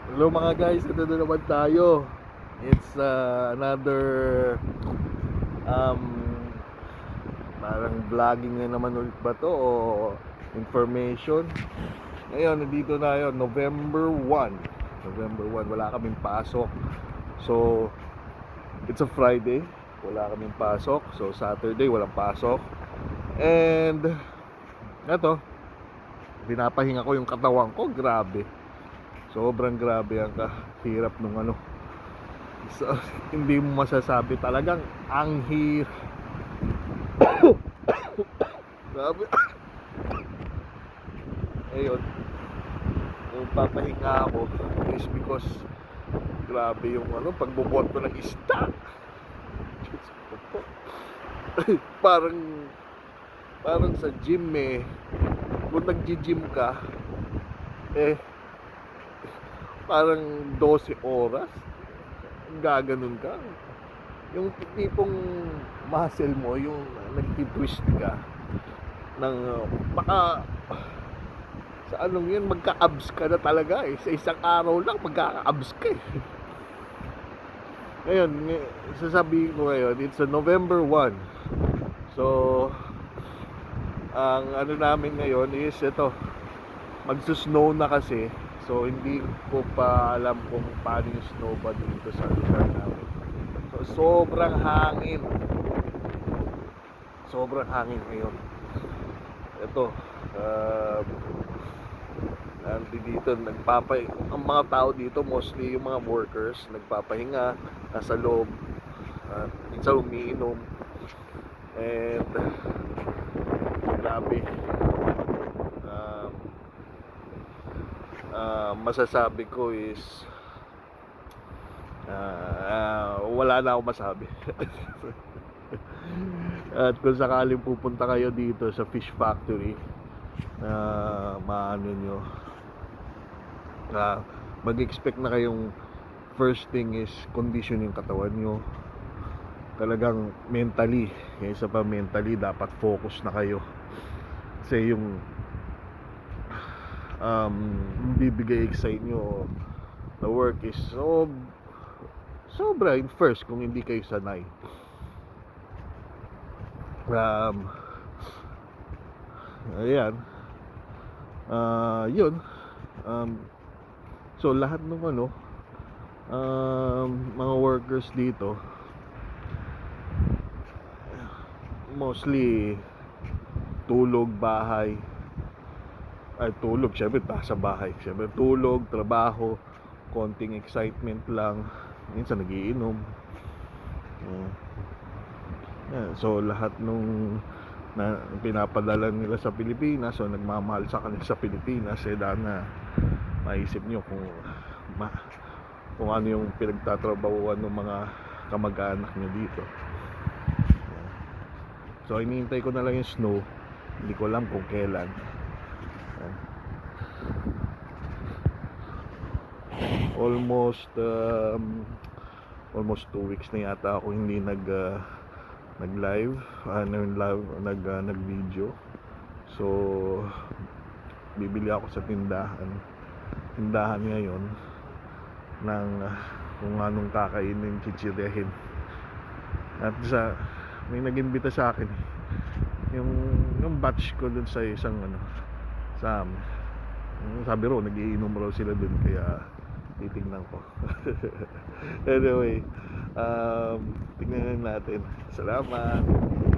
Hello mga guys, ito na naman tayo. It's another um, parang vlogging na naman ulit ba to o information. Ngayon, nandito na yun, November 1. November 1, wala kaming pasok. So, it's a Friday, wala kaming pasok. So, Saturday, walang pasok. And, eto, pinapahinga ko yung katawan ko, grabe. Sobrang grabe ang kahirap nung ano. So, hindi mo masasabi talagang ang grabe. Ayun, kung papahinga ako is because grabe yung ano, pagbubuhat ko ng isda. Diyos ko po. parang parang sa gym kung nag-gym ka eh parang 12 oras gaganon ka, yung tipong muscle mo yung nagtitwist ka ng baka sa anong yun, magka-abs ka na talaga sa isang araw lang magkaka-abs ka ngayon. Sasabihin ko ngayon, it's a November 1. So ang ano namin ngayon is ito, magsusnow na kasi. So hindi ko pa alam kung paano yung snow ba dito sa lugar namin. So sobrang hangin ngayon. Ito dito ang mga tao dito, mostly yung mga workers, nagpapahinga nasa loob at minsan umiinom. And grabe, masasabi ko is wala na akong masabi. At kung sakaling pupunta kayo dito sa fish factory, maano nyo, mag-expect na kayong first thing is condition yung katawan nyo. Talagang mentally, kaysa pa mentally, dapat focus na kayo. Kasi yung bibigay sa inyo na work is sobra in first kung hindi kayo sanay. Ayan, yun, so lahat ng ano, mga workers dito mostly tulog, bahay. Ay, tulog, syempre sa bahay. Syempre tulog, trabaho, konting excitement lang, minsan nagiinom. So lahat nung pinapadala nila sa Pilipinas, so nagmamahal sa kanila sa Pilipinas, dahil na maisip nyo kung ano yung pinagtatrabahuan ng mga kamag-anak nyo dito. So hinihintay ko na lang yung snow, hindi ko alam kung kailan. Almost 2 weeks na yata ako hindi nag-live, nag-video. So bibili ako sa tindahan ngayon ng kung anong kakainin, chichiryahin. At may nag-imbita sa akin yung batch ko dun sa isang sa amin. Sabi raw nagiinom raw sila dun, kaya titignan ko. Anyway, tignan natin. Salamat.